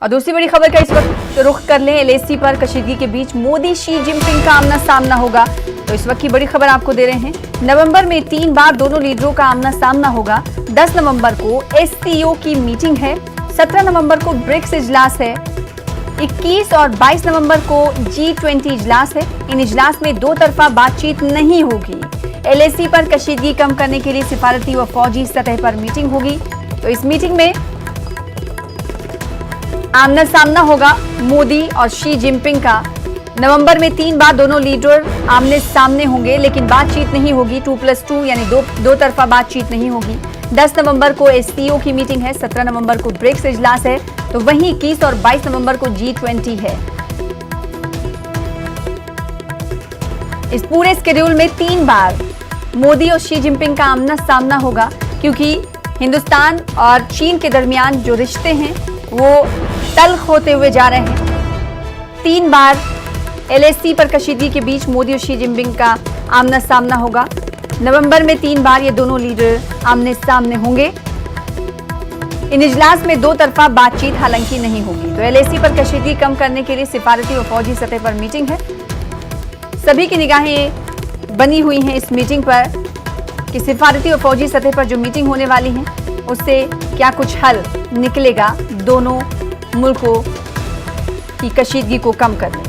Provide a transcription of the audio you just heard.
और दूसरी बड़ी खबर का इस वक्त रुख कर लें एलएसी पर कशीदगी के बीच मोदी शी जिनपिंग का आमना सामना होगा। तो इस वक्त की बड़ी खबर आपको दे रहे हैं। नवंबर में 3 बार दोनों लीडरों का आमना सामना होगा। 10 नवंबर को एससीओ की मीटिंग है, 17 नवंबर को ब्रिक्स इजलास है, 21 और 22 नवंबर को G20 इजलास है। इन इजलास में दो तरफा बातचीत नहीं होगी। एलएसी पर कशीदगी कम करने के लिए सिफारती व फौजी सतह पर मीटिंग होगी। तो इस मीटिंग में आमना सामना होगा मोदी और शी जिनपिंग का। नवंबर में 3 बार दोनों लीडर आमने सामने होंगे, लेकिन बातचीत नहीं होगी। 2+2 यानी दो तरफा बातचीत नहीं होगी। 10 नवंबर को एससीओ की मीटिंग है, 17 नवंबर को ब्रिक्स इजलास है, तो वहीं 21 और 22 नवंबर को G20 है। इस पूरे स्केड्यूल में 3 बार मोदी और शी जिनपिंग का आमना सामना होगा, क्योंकि हिंदुस्तान और चीन के दरमियान जो रिश्ते हैं वो तल्ख होते हुए जा रहे हैं। 3 बार एलएसी पर कशीदगी के बीच मोदी और शी जिनपिंग का आमना सामना होगा। नवंबर में 3 बार ये दोनों लीडर आमने सामने होंगे। इन इजलास में दो तरफा बातचीत हालांकि नहीं होगी। तो एलएसी पर कशीदगी कम करने के लिए सिफारती और फौजी सतह पर मीटिंग है। सभी की निगाहें बनी हुई हैं इस मीटिंग पर कि सिफारती और फौजी सतह पर जो मीटिंग होने वाली है उससे क्या कुछ हल निकलेगा दोनों मुल्कों की कशीदगी को कम करने।